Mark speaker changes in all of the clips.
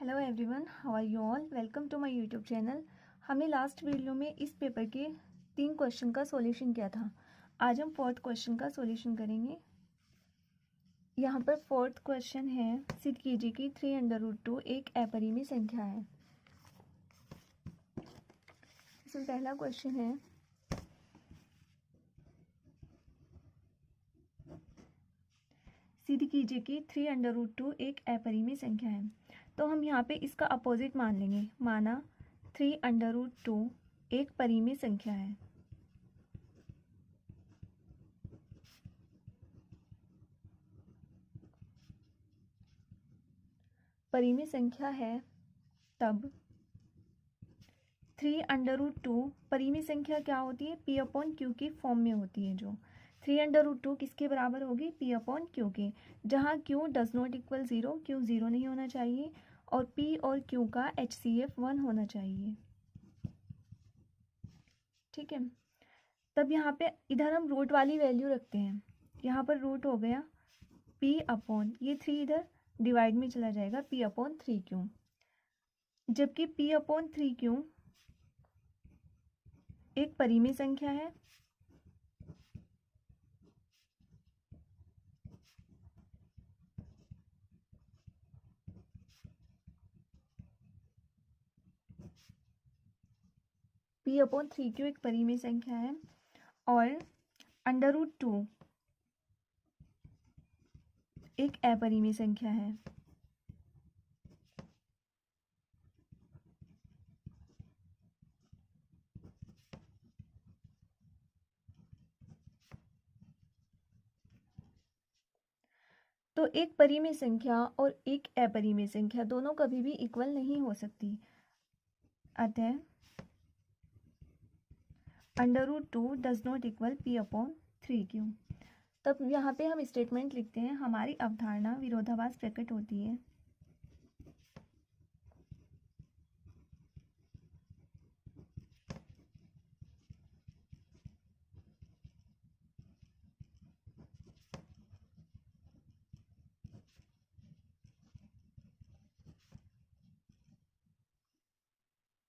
Speaker 1: Hello everyone, how are you all. Welcome to my YouTube channel. हमने last video में इस paper के 3 question का सॉल्यूशन किया था। आज हम 4th क्वेश्चन का सॉल्यूशन करेंगे। यहाँ पर 4th क्वेश्चन है, सिद्ध कीजिए कि 3√2 एक अपरिमेय संख्या है। इसमें पहला क्वेश्चन है, सिद्ध कीजिए कि 3√2 एक अपरिमेय संख्या है। तो हम यहाँ पे इसका अपोजिट मान लेंगे। माना 3√2 एक परिमेय संख्या है। परिमेय संख्या है तब 3√2 परिमेय संख्या क्या होती है? P/Q की फॉर्म में होती है। जो 3√2 किसके बराबर होगी? P/Q के, जहाँ Q does not equal 0, Q 0 नहीं होना चाहिए और P और Q का HCF 1 होना चाहिए। ठीक है, तब यहाँ पे इधर हम रूट वाली वैल्यू रखते हैं। यहाँ पर रूट हो गया ये 3 इधर डिवाइड में चला जाएगा, P/3Q, जबकि P/3Q एक परिमेय संख्या है। P/3Q एक परिमेय संख्या है और √2 एक अपरिमेय संख्या है। तो एक परिमेय संख्या और एक अपरिमेय संख्या दोनों कभी भी इक्वल नहीं हो सकती। अतः √2 डज नॉट इक्वल P/3Q। तब यहाँ पे हम स्टेटमेंट लिखते हैं, हमारी अवधारणा विरोधाभास प्रकट होती है।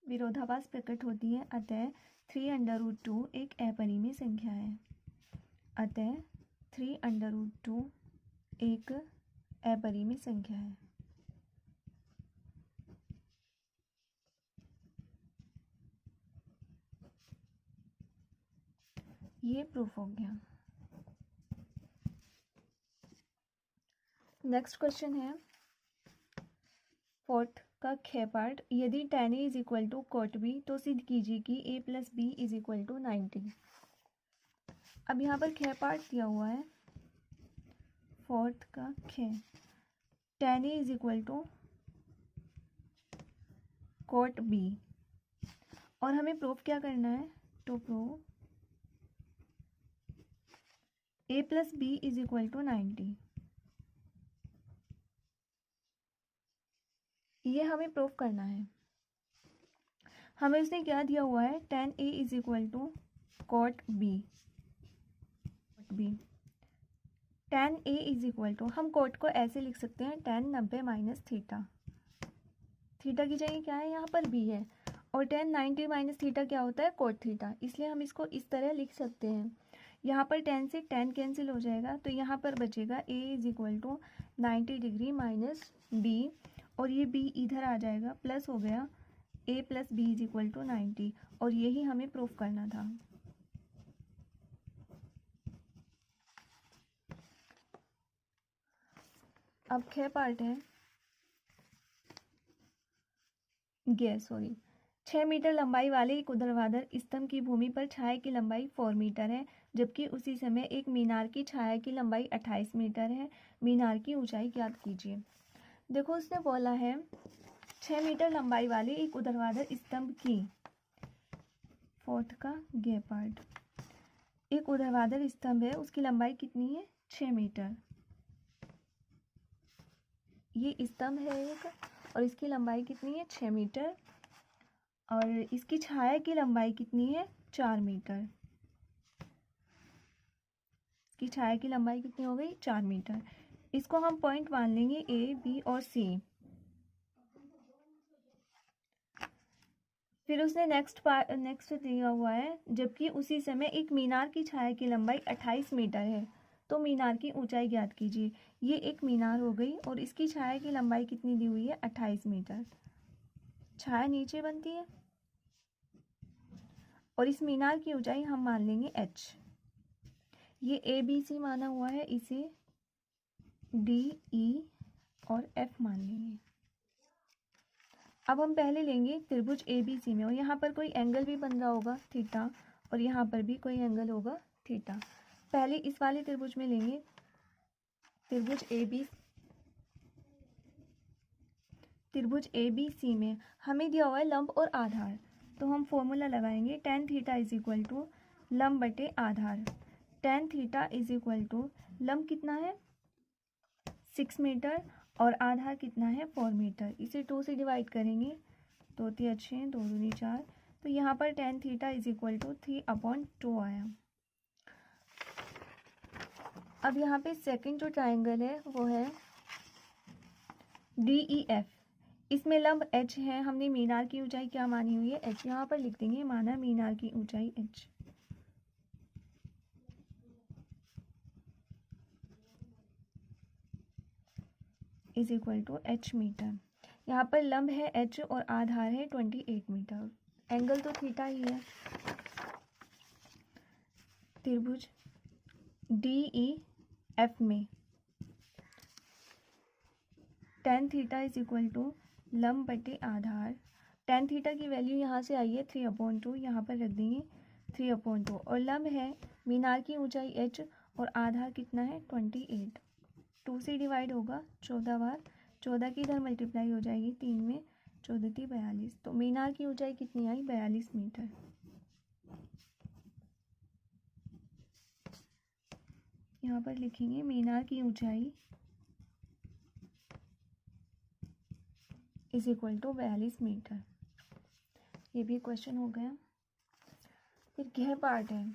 Speaker 1: विरोधाभास प्रकट होती है। अतः 3√2 एक अपरिमेय संख्या है। अतः 3√2 एक अपरिमेय संख्या है। ये प्रूफ हो गया। नेक्स्ट क्वेश्चन है 4th का ख पार्ट, यदि tan A = cot B तो सिद्ध कीजिए कि A + B = 90। अब यहाँ पर ख पार्ट दिया हुआ है 4th का ख, tan A = cot B और हमें प्रूफ क्या करना है? तो प्रूफ A + B = 90। ये हमें प्रूफ करना है। हमें उसने क्या दिया हुआ है? tan A = cot B। tan A = हम cot को ऐसे लिख सकते हैं, tan 90 - थीटा। थीटा की जगह क्या है? यहाँ पर B है और tan 90 - थीटा क्या होता है? cot theta. इसलिए हम इसको इस तरह लिख सकते हैं। यहाँ पर tan से tan कैंसिल हो जाएगा, तो यहाँ पर बचेगा A = 90 डिग्री माइनस B और ये B इधर आ जाएगा, प्लस हो गया A + B = 90 और यही हमें प्रूफ करना था। अब ख पार्ट है 6 मीटर लंबाई वाले एक ऊर्ध्वाधर स्तंभ की भूमि पर छाया की लंबाई 4 मीटर है, जबकि उसी समय एक मीनार की छाया की लंबाई 28 मीटर है। मीनार की ऊंचाई ज्ञात कीजिए। देखो, उसने बोला है 6 मीटर लंबाई वाले एक ऊर्ध्वाधर स्तंभ की 4th का ग पार्ट, एक ऊर्ध्वाधर स्तंभ है, उसकी लंबाई कितनी है? 6 मीटर। ये स्तंभ है एक और इसकी लंबाई कितनी है? 6 मीटर और इसकी छाया की लंबाई कितनी है? 4 मीटर। इसकी छाया की लंबाई कितनी हो गई? 4 मीटर। इसको हम पॉइंट मान लेंगे A, B और C। फिर उसने नेक्स्ट दिया हुआ है, जबकि उसी समय एक मीनार की छाया की लंबाई 28 मीटर है, तो मीनार की ऊंचाई ज्ञात कीजिए। ये एक मीनार हो गई और इसकी छाया की लंबाई कितनी दी हुई है, 28 मीटर। छाया नीचे बनती है और इस मीनार की ऊंचाई हम मान लेंगे h। ये ABC माना हुआ है, इसे DE और F मान लेंगे। अब हम पहले लेंगे त्रिभुज ABC में, और यहाँ पर कोई एंगल भी बन रहा होगा थीटा, और यहाँ पर भी कोई एंगल होगा थीटा। पहले इस वाले त्रिभुज में लेंगे, त्रिभुज ABC में हमें दिया हुआ है लंब और आधार, तो हम फॉर्मूला लगाएंगे tan theta is equal to लंब बटे आधार। tan theta is equal to लंब कितना है 6 मीटर और आधार कितना है 4 मीटर। इसे 2 से डिवाइड करेंगे, 2 3 अच्छे हैं, 2 दूनी 4, तो यहाँ पर tan theta is equal to 3/2 आया। अब यहाँ पे सेकंड जो ट्राइंगल है वो है DEF। इसमें लंब h है, हमने मीनार की ऊंचाई क्या मानी हुई है h, यहाँ पर लिख देंगे माना मीनार की ऊंचाई h is equal to h metre. यहाँ पर लंब है h और आधार है 28 मीटर, एंगल तो थीटा ही है। त्रिभुज DEF में tan theta is equal to लंब बटे आधार। tan थीटा की वैल्यू यहाँ से आई है 3/2, यहाँ पर रख देंगे 3/2, और लंब है मीनार की ऊंचाई h और आधार कितना है 28। 2 से डिवाइड होगा 14 बार, 14 की इधर मल्टीप्लाई हो जाएगी 3 में, 14 3 42, तो मीनार की ऊंचाई कितनी आई 42 मीटर। यहाँ पर लिखेंगे मीनार की ऊंचाई इज इक्वल टू 42 मीटर। ये भी क्वेश्चन हो गया। फिर यह पार्ट है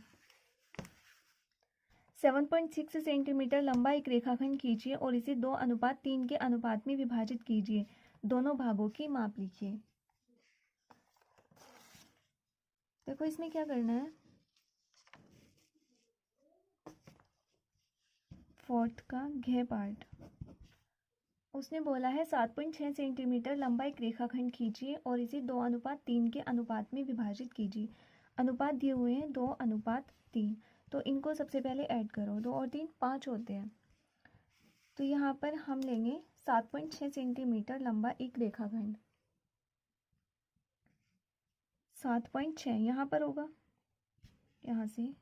Speaker 1: 7.6 सेंटीमीटर लंबा एक रेखाखंड खींचिए और इसे 2:3 के अनुपात में विभाजित कीजिए। दोनों भागों की माप लिखिए। देखो इसमें क्या करना है, फोर्थ का घ पार्ट। उसने बोला है 7.6 सेंटीमीटर लंबा एक रेखाखंड खींचिए और इसे 2:3 के अनुपात में विभाजित कीजिए। अनुपात दिए हुए हैं 2:3, तो इनको सबसे पहले ऐड करो, 2 और 3 5 होते हैं। तो यहाँ पर हम लेंगे 7.6 सेंटीमीटर लंबा एक रेखाखंड, 7.6 यहाँ पर होगा, यहाँ से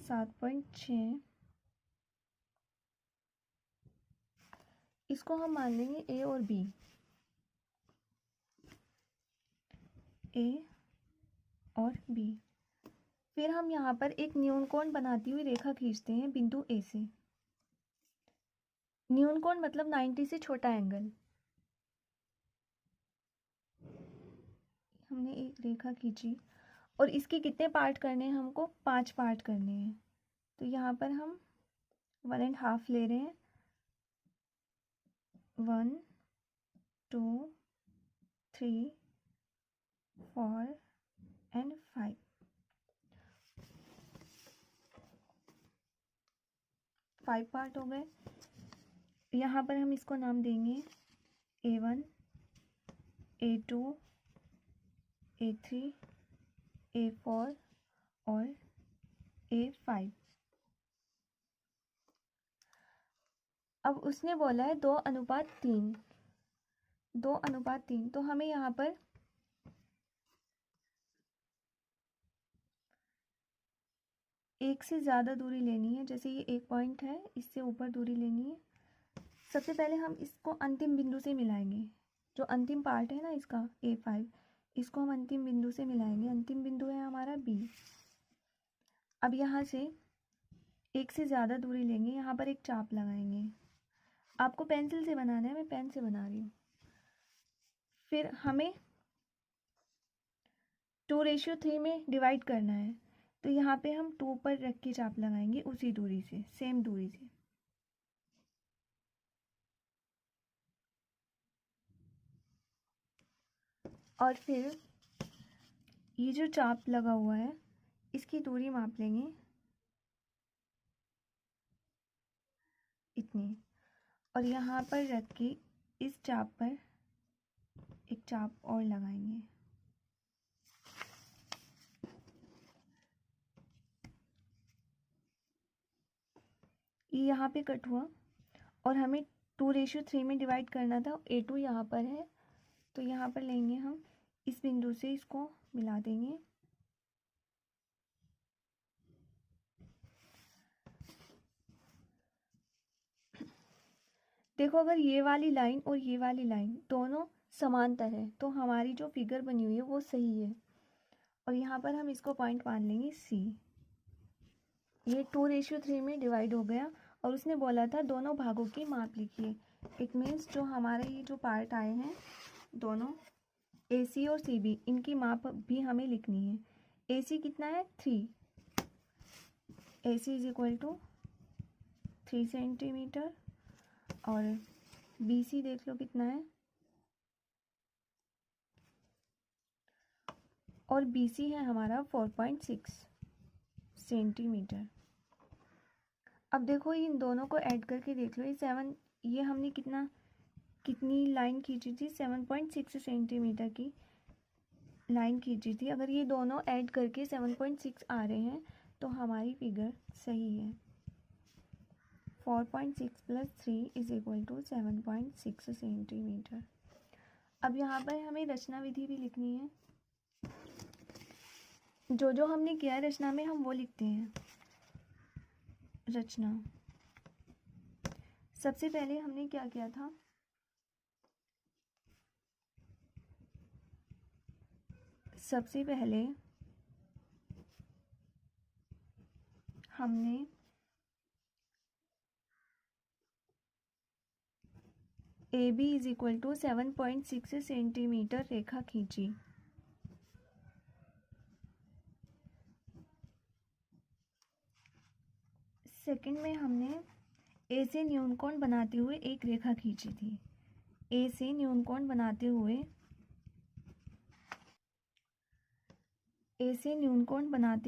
Speaker 1: 7.6, इसको हम मान लेंगे ए और बी, ए और बी। फिर हम यहाँ पर एक न्यूनकोण बनाती हुई रेखा खींचते हैं बिंदु ए से। न्यूनकोण मतलब 90 से छोटा एंगल। हमने एक रेखा खींची और इसके कितने पार्ट करने हैं हमको, 5 पार्ट करने हैं। तो यहाँ पर हम 1.5 ले रहे हैं, 1 2 3 4 एंड 5। 5 पार्ट हो गए। यहाँ पर हम इसको नाम देंगे A1 A2 A3 A4 और A5। अब उसने बोला है 2:3, 2:3, तो हमें यहाँ पर एक से ज़्यादा दूरी लेनी है। जैसे ये एक पॉइंट है, इससे ऊपर दूरी लेनी है। सबसे पहले हम इसको अंतिम बिंदु से मिलाएंगे, जो अंतिम पार्ट है ना इसका A5, इसको हम अंतिम बिंदु से मिलाएंगे। अंतिम बिंदु है हमारा B। अब यहाँ से एक से ज़्यादा दूरी लेंगे, यहाँ पर एक चाप लगाएंगे। आपको पेंसिल से बनाना है, मैं पेन से बना रही हूँ। फिर हमें 2:3 में डिवाइड करना है, तो यहाँ पे हम 2 पर रख के चाप लगाएंगे, उसी दूरी से, सेम दूरी से। और फिर ये जो चाप लगा हुआ है इसकी दूरी माप लेंगे इतनी, और यहाँ पर रख के इस चाप पर एक चाप और लगाएंगे। ये यहाँ पे कट हुआ और हमें 2:3 में डिवाइड करना था। A2 यहाँ पर है तो यहाँ पर लेंगे हम, इस बिंदु से इसको मिला देंगे। देखो अगर ये वाली लाइन और ये वाली लाइन दोनों समांतर है तो हमारी जो फिगर बनी हुई है वो सही है। और यहाँ पर हम इसको पॉइंट मान लेंगे C। ये 2:3 में डिवाइड हो गया और उसने बोला था दोनों भागों की माप लिखिए। इट मीन्स जो हमारे ये जो पार्ट आए हैं दोनों AC और CB, इनकी माप भी हमें लिखनी है। AC कितना है 3, AC is equal to 3 centimetre, और BC देख लो कितना है, और BC है हमारा 4.6 सेंटीमीटर। अब देखो इन दोनों को ऐड करके देख लो, ये 7, ये हमने कितनी लाइन खींची थी, 7.6 सेंटीमीटर की लाइन खींची थी। अगर ये दोनों ऐड करके 7.6 आ रहे हैं तो हमारी फिगर सही है। 4.6 + 3 इज इक्वल टू 7.6 सेंटीमीटर। अब यहाँ पर हमें रचना विधि भी लिखनी है। जो जो हमने किया है रचना में हम वो लिखते हैं। रचना, सबसे पहले हमने क्या किया था, सबसे पहले हमने AB is equal to 7.6 centimetre रेखा खींची। सेकंड में हमने A से न्यूनकोण बनाते हुए एक रेखा खींची थी। A से न्यूनकोण बनाते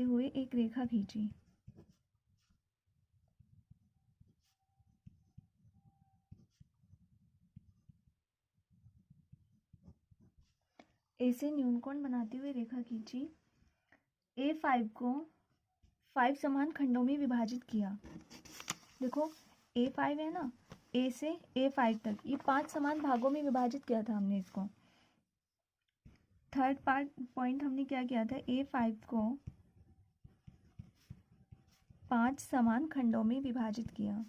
Speaker 1: हुए एक रेखा खींची। A से न्यूनकोण बनाते हुए रेखा खींची। A5 को 5 समान खंडों में विभाजित किया। देखो A5 है ना, A से A5 तक ये 5 समान भागों में विभाजित किया था हमने इसको। थर्ड पॉइंट हमने क्या किया था, A5 को 5 समान खंडों में विभाजित किया।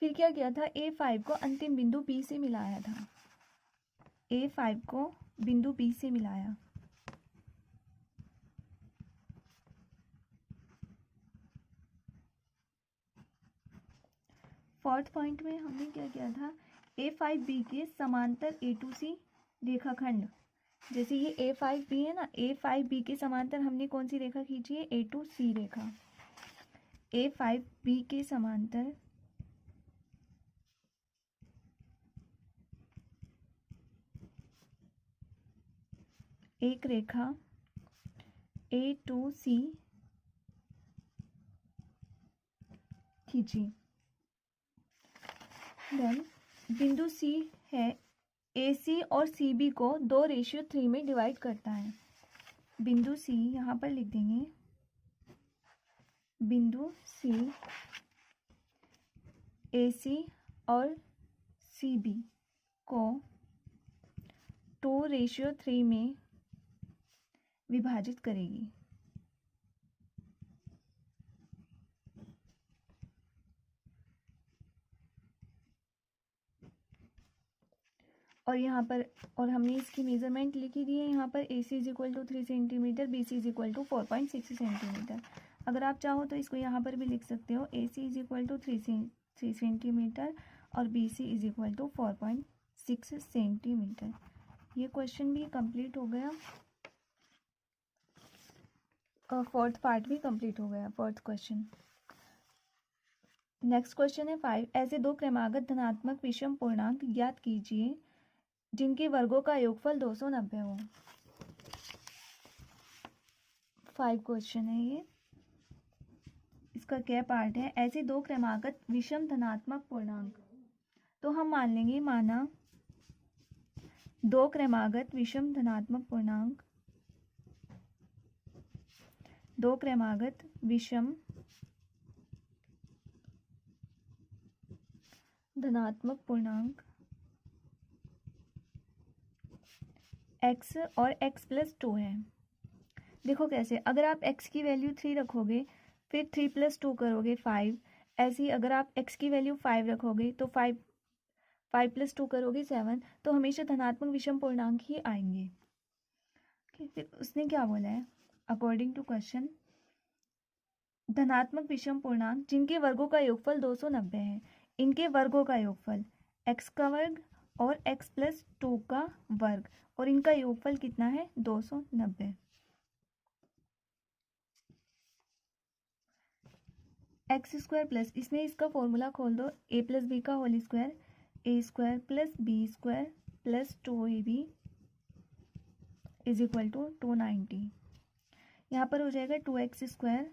Speaker 1: फिर क्या किया था, A5 को अंतिम बिंदु B से मिलाया था। A5 को बिंदु B से मिलाया। फोर्थ पॉइंट में हमने क्या किया था, A5B के समांतर A2C रेखाखंड, जैसे ये A5B है ना, A5B के समांतर हमने कौन सी रेखा खींची है, A2C रेखा। A5B के समांतर एक रेखा A2C खींची। देन बिंदु C है, AC और CB को 2:3 में डिवाइड करता है। बिंदु C यहाँ पर लिख देंगे, बिंदु C AC और CB को 2:3 में विभाजित करेगी। और यहाँ पर हमने इसकी मेजरमेंट लिखी दी है यहाँ पर, AC is equal to 3 centimetre, BC is equal to 4.6 centimetre. अगर आप चाहो तो इसको यहाँ पर भी लिख सकते हो, AC is equal to 3 centimetre और BC is equal to 4.6 6 centimetre. ये क्वेश्चन भी कंप्लीट हो गया और फोर्थ पार्ट भी कंप्लीट हो गया, फोर्थ क्वेश्चन। नेक्स्ट क्वेश्चन है 5, ऐसे दो क्रमागत धनात्मक विषम पूर्णांक ज्ञात कीजिए जिनके वर्गों का योगफल 290 हो। 5 क्वेश्चन है ये। इसका क्या पार्ट है? ऐसे दो क्रमागत विषम धनात्मक पूर्णांक, तो हम मान लेंगे, माना दो क्रमागत विषम धनात्मक पूर्णांक, दो क्रमागत विषम धनात्मक पूर्णांक x और x प्लस 2 है। देखो कैसे, अगर आप x की वैल्यू 3 रखोगे फिर 3 प्लस 2 करोगे 5, ऐसे ही अगर आप x की वैल्यू 5 रखोगे तो 5 प्लस 2 करोगे 7, तो हमेशा धनात्मक विषम पूर्णांक ही आएंगे। फिर उसने क्या बोला है, अकॉर्डिंग टू क्वेश्चन, धनात्मक विषम पूर्णांक जिनके वर्गों का योगफल 290 है, इनके वर्गों का योगफल x का वर्ग और x प्लस 2 का वर्ग, और इनका योगफल कितना है 290। एक्स स्क्वायर प्लस, इसमें इसका फॉर्मूला खोल दो, a प्लस बी का whole square, a square plus b square plus 2ab is equal to 290। यहाँ पर हो जाएगा 2x स्क्वायर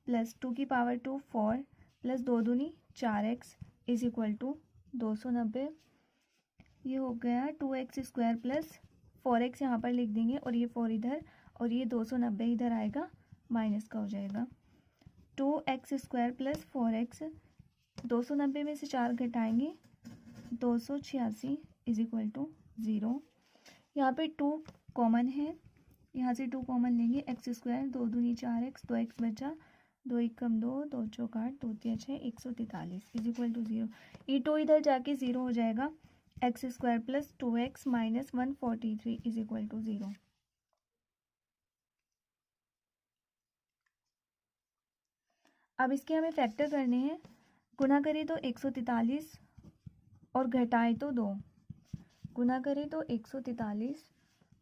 Speaker 1: प्लस 2 की पावर 2 4 प्लस 2 दूनी 4x इज इक्वल टू 290। ये हो गया 2x स्क्वायर प्लस 4x यहाँ पर लिख देंगे और ये 4 इधर, और ये 290 इधर आएगा, माइनस का हो जाएगा 2x स्क्वायर प्लस 4x, 290 में से 4 घटाएंगे 286 इज इक्वल टू 0। यहाँ पे 2 कॉमन है, यहाँ से 2 कॉमन लेंगे, एक्स स्क्वायर 2 दूनी 4x, 2x बचा, 2 1 कम 2, 2 चौक 8, 2 3 6, 143 इज इक्वल टू 0। ये 2 इधर जाके 0 हो जाएगा, x square plus 2x minus 143 is equal to 0। अब इसके हमें फैक्टर करने हैं, गुना करें तो 143 और घटाए तो 2, गुना करें तो 143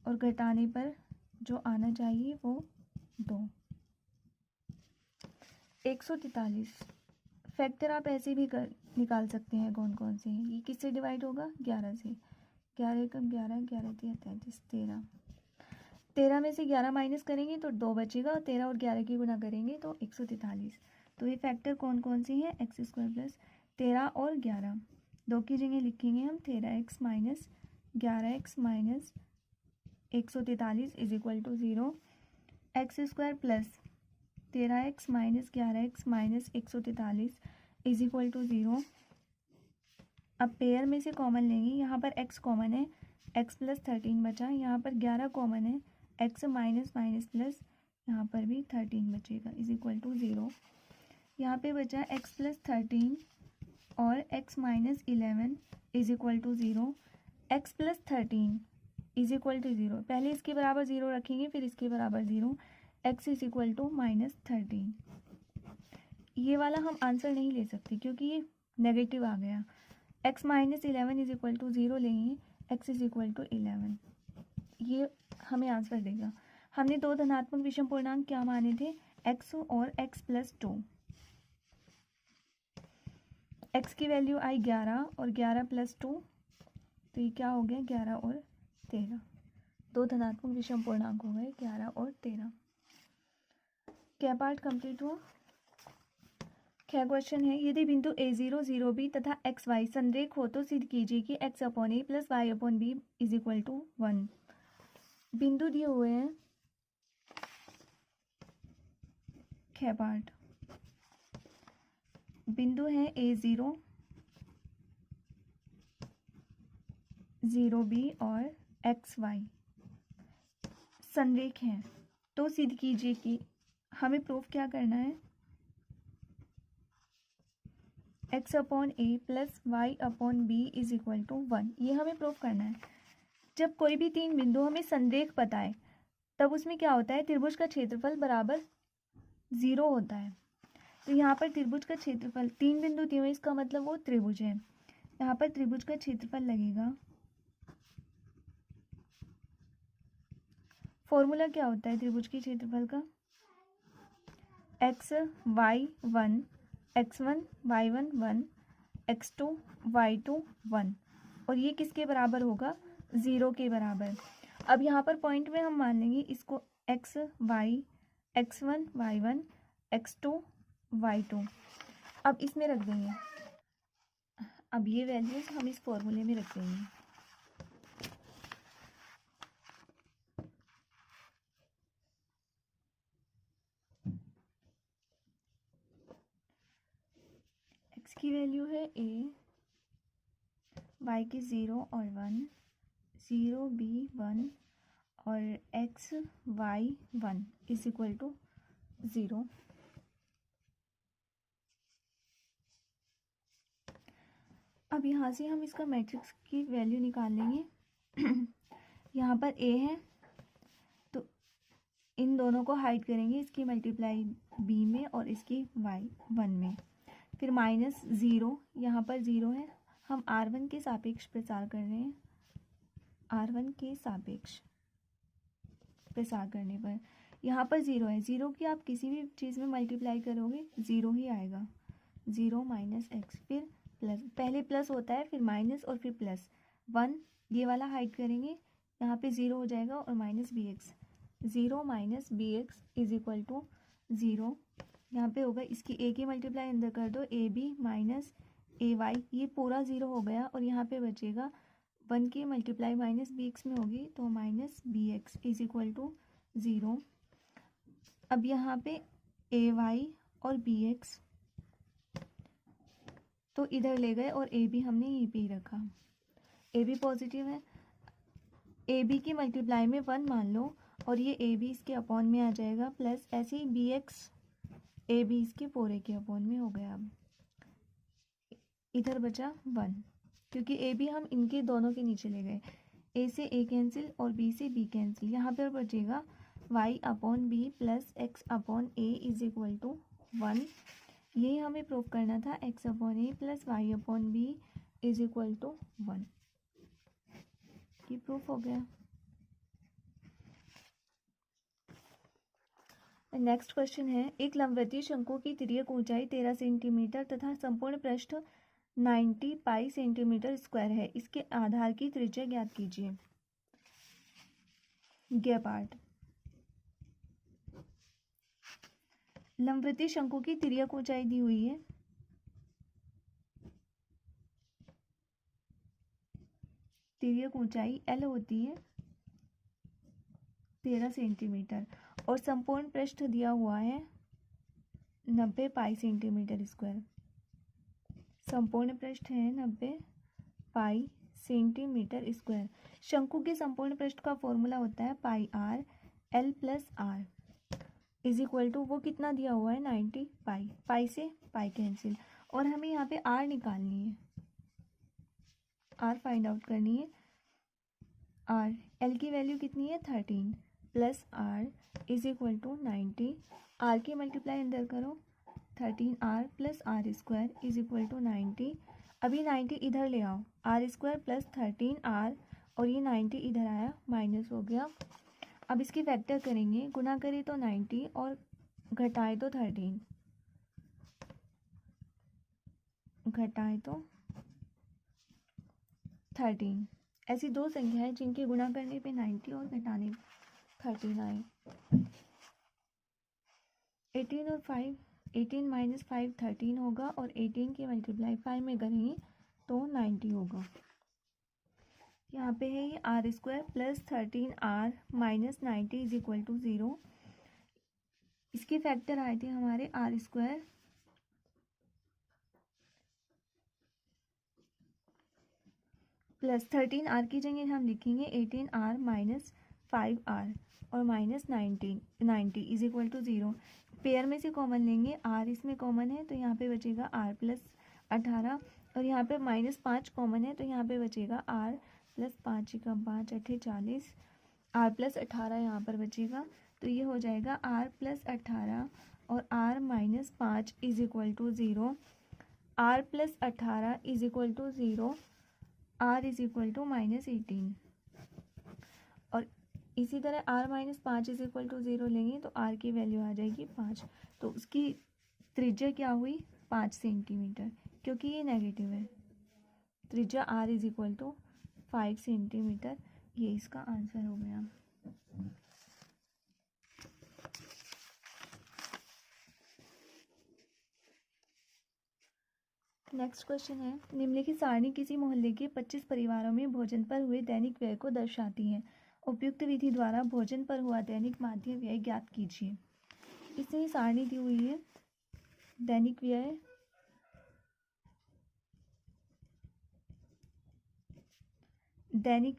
Speaker 1: और घटाने पर जो आना चाहिए वो 2। 143 फैक्टर आप ऐसे भी निकाल सकते हैं, कौन कौन से हैं। ये किससे डिवाइड होगा, 11 से, 11 कम 11, 11 3 33, 13, 13 में से 11 माइनस करेंगे तो 2 बचेगा, 13 और 11 की गुना करेंगे तो 143। तो ये फैक्टर कौन कौन से हैं, एक्स स्क्वायर प्लस 13 और 11, 2 की जगह लिखेंगे हम 13x minus 11x minus 143 is equal to 0। X square plus 13x minus 11x minus 143 is equal to 0। अब पेयर में से कॉमन लेंगे, यहाँ पर x कॉमन है, x प्लस 13 बचा, यहाँ पर 11 कॉमन है, x माइनस माइनस प्लस, यहाँ पर भी 13 बचेगा इज इक्वल टू 0। यहाँ पे बचा x प्लस 13 और x minus 11 is equal to 0। x plus 13 is equal to 0, पहले इसके बराबर 0 रखेंगे फिर इसके बराबर 0, x is equal to minus 13। ये वाला हम आंसर नहीं ले सकते क्योंकि ये नेगेटिव आ गया। x minus 11 is equal to 0 लेंगे, x इज इक्वल टू 11, ये हमें आंसर देगा। हमने दो धनात्मक विषम पूर्णांक क्या माने थे, x और x प्लस 2। x की वैल्यू आई 11 और 11 प्लस 2, तो ये क्या हो गया 11 और 13, दो धनात्मक विषम पूर्णांक हो गए 11 और 13। क्या पार्ट कंप्लीट हुआ। क्या क्वेश्चन है, यदि बिंदु a0 0b तथा xy संरेख हो तो सिद्ध कीजिए कि x upon a plus y upon b is equal to 1। बिंदु दिए हुए हैं, क्या पार्ट, बिंदु है a0 0b और xy संरेख हैं, तो सिद्ध कीजिए कि, हमें प्रूफ क्या करना है, x upon a plus y upon b is equal to 1, ये हमें प्रूफ करना है। जब कोई भी तीन बिंदु हमें संरेख पता है तब उसमें क्या होता है, त्रिभुज का क्षेत्रफल बराबर 0 होता है। तो यहाँ पर त्रिभुज का क्षेत्रफल, तीन बिंदु दिए हुए इसका मतलब वो त्रिभुज है, यहाँ पर त्रिभुज का क्षेत्रफल लगेगा फॉर्मूला क्या होता है त्रिभुज के क्षेत्रफल का? x1 x1 y1 1 x2 y2 1 और ये किसके बराबर होगा? 0 के बराबर। अब यहाँ पर पॉइंट में हम मान लेंगे इसको x1 y1 x2 y2। अब इसमें रख देंगे, अब ये वैल्यूज हम इस फॉर्मूले में रख देंगे। x की वैल्यू है a, y की 0 और 1, 0 b 1 और x y 1 is equal to 0। अब यहाँ से हम इसका मैट्रिक्स की वैल्यू निकाल लेंगे। यहाँ पर a है तो इन दोनों को हाइड करेंगे, इसकी मल्टीप्लाई b में और इसकी y 1 में। फिर -0, यहाँ पर 0 है, हम r1 के सापेक्ष प्रसार कर रहे हैं। r1 के सापेक्ष प्रसार करने पर यहाँ पर 0 है, 0 की आप किसी भी चीज़ में मल्टीप्लाई करोगे 0 ही आएगा। 0 माइनस एक्स, फिर प्लस, पहले प्लस होता है फिर माइनस और फिर प्लस 1, ये वाला हाइड करेंगे, यहाँ पे 0 हो जाएगा और minus b x. 0 minus b x is equal to 0। यहाँ पे होगा इसकी a की मल्टीप्लाई अंदर कर दो, a b minus a y, ये पूरा 0 हो गया और यहाँ पे बचेगा 1 की मल्टीप्लाई माइनस बी एक्स में होगी तो minus b x is equal to 0। अब यहाँ पे ए वाई और बी एक्स तो इधर ले गए और ए बी हमने यहीं पे ही रखा, ए बी पॉजिटिव है, ए बी की मल्टीप्लाई में 1 मान लो और ये ए बी इसके अपॉन में आ जाएगा, प्लस ऐसे ही बी एक्स ए बी इसके पूरे के अपॉन में हो गया। अब इधर बचा 1 क्योंकि ए बी हम इनके दोनों के नीचे ले गए, ए से ए कैंसिल और बी से बी कैंसिल, यहाँ पर बचेगा y upon b plus x upon a is equal to 1। यही हमें प्रूव करना था, x upon a plus y upon b is equal to 1। ये प्रूफ हो गया। नेक्स्ट क्वेश्चन है, एक लंबवृत्तीय शंकु की तिर्यक ऊंचाई 13 सेंटीमीटर तथा संपूर्ण पृष्ठ 90 पाई सेंटीमीटर स्क्वायर है, इसके आधार की त्रिज्या ज्ञात कीजिए। गे पार्ट, लंबवृत्तीय शंकु की तिर्यक ऊंचाई दी हुई है, तिर्यक ऊंचाई L होती है 13 सेंटीमीटर और संपूर्ण पृष्ठ दिया हुआ है 90 पाई सेंटीमीटर स्क्वायर। संपूर्ण पृष्ठ है 90 पाई सेंटीमीटर स्क्वायर। शंकु के संपूर्ण पृष्ठ का फॉर्मूला होता है pi R L plus are is equal to, वो कितना दिया हुआ है 90 पाई, पाई से पाई कैंसिल और हमें यहाँ पे आर निकालनी है, आर फाइंड आउट करनी है। आर एल की वैल्यू कितनी है 13 plus are is equal to 90, r की मल्टीप्लाई अंदर करो 13 r plus r square is equal to 90। अभी 90 इधर ले आओ, आर स्क्वायर प्लस 13 आर और ये 90 इधर आया माइनस हो गया। अब इसकी फैक्टर करेंगे, गुना करें तो 90 और घटाए तो 13, घटाए तो 13। ऐसी दो संख्या है जिनके गुणा करने पे 90 और घटाने 13 आए। 18 और 5, 18 माइनस 5 13 होगा और 18 की मल्टीप्लाई 5 में करेंगे तो 90 होगा। यहाँ पे है ये r square plus 13 r minus 90 is equal to 0। इसके फैक्टर आए थे हमारे आर स्क्वायर प्लस 13 आर की जगह हम लिखेंगे 18 आर माइनस 5 आर और minus 90 is equal to 0। Pair में से कॉमन लेंगे, आर इसमें कॉमन है तो यहाँ पे बचेगा आर प्लस 18 और यहाँ पे माइनस 5 कॉमन है तो यहाँ पे बचेगा आर प्लस 5 का 5 8 40, आर प्लस 18 यहाँ पर बचेगा तो ये हो जाएगा आर प्लस 18 और r minus 5 is equal to 0। R plus 18 is equal to 0, r is equal to minus 18 और इसी तरह r minus 5 is equal to 0 लेंगे तो r की वैल्यू आ जाएगी 5। तो उसकी त्रिज्या क्या हुई 5 सेंटीमीटर, क्योंकि ये नेगेटिव है। त्रिज्या r is equal to 5 centimetre. ये इसका आंसर हो गया। नेक्स्ट क्वेश्चन है, निम्नलिखित सारणी किसी मोहल्ले के 25 परिवारों में भोजन पर हुए दैनिक व्यय को दर्शाती है। उपयुक्त विधि द्वारा भोजन पर हुआ दैनिक माध्य व्यय ज्ञात कीजिए। इसमें सारणी दी हुई है, दैनिक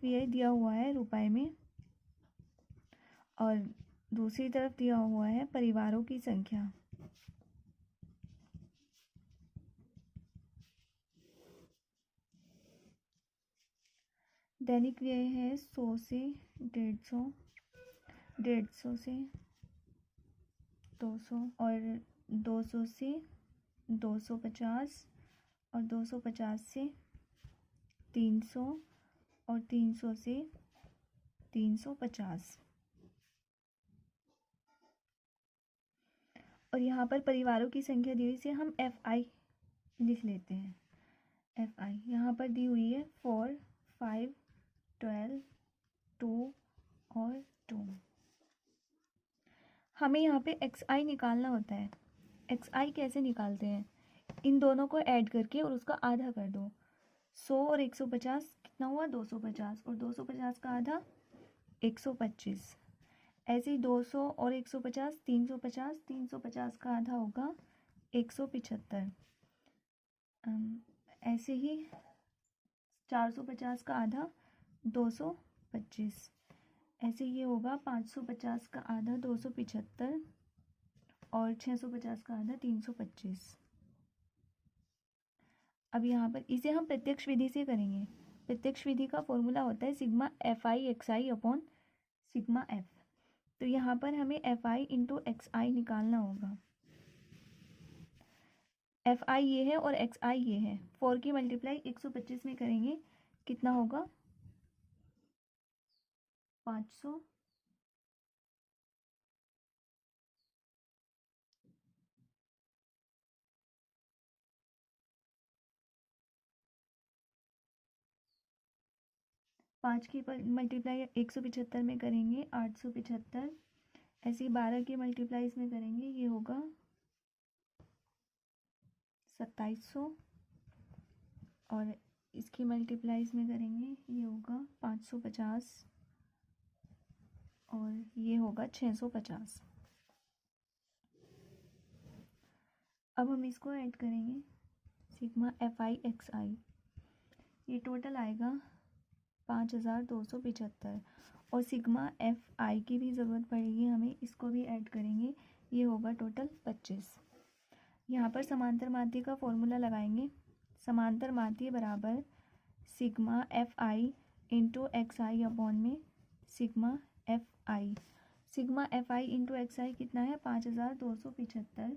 Speaker 1: व्यय दिया हुआ है रुपए में, और दूसरी तरफ दिया हुआ है परिवारों की संख्या। दैनिक व्यय है 100 से 150, 150 से 200 और 200 से 250 और 250 से 300 और 300 से 350। और यहाँ पर परिवारों की संख्या दी हुई से हम FI लिख लेते हैं। FI यहाँ पर दी हुई है 4, 5, 12, 2 और 2। हमें यहाँ पे XI निकालना होता है। XI कैसे निकालते हैं, इन दोनों को ऐड करके और उसका आधा कर दो। 100 और 150 कितना हुआ 250, और 250 का आधा 125। ऐसे ही 200 और 150 350, 350 का आधा होगा 175। ऐसे ही 450 का आधा 225। ऐसे ये होगा 550 का आधा 275 और 650 का आधा 325। अब यहाँ पर इसे हम प्रत्यक्ष विधि से करेंगे। प्रत्यक्ष विधि का फॉर्मूला होता है sigma FI XI upon sigma F। तो यहाँ पर हमें FI इंटू XI निकालना होगा। FI ये है और XI ये है। 4 की मल्टीप्लाई 125 में करेंगे कितना होगा 500। 5 की मल्टीप्लाई 175 में करेंगे 875। ऐसे ही 12 की मल्टीप्लाई इसमें करेंगे ये होगा 2700, और इसकी मल्टीप्लाई इसमें करेंगे ये होगा 550 और ये होगा 650। अब हम इसको ऐड करेंगे सिग्मा FI XI, ये टोटल आएगा 5275। और सिग्मा FI की भी ज़रूरत पड़ेगी हमें, इसको भी ऐड करेंगे ये होगा टोटल 25। यहाँ पर समांतर माध्य का फॉर्मूला लगाएंगे। समांतर माध्य बराबर sigma FI into XI upon में sigma FI। Sigma FI into XI कितना है 5275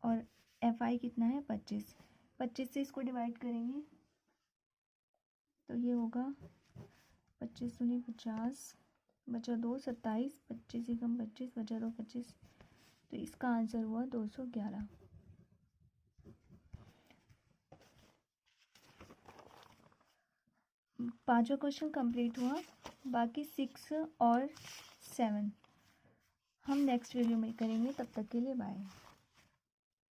Speaker 1: और FI कितना है 25। 25 से इसको डिवाइड करेंगे तो ये होगा 25 दूनी 50 बचा 2 27, 25 से कम 25 बचा 2 25। तो इसका आंसर हुआ 211। पांचवा क्वेश्चन कंप्लीट हुआ, बाकी 6 और 7 हम नेक्स्ट वीडियो में करेंगे। तब तक के लिए बाय।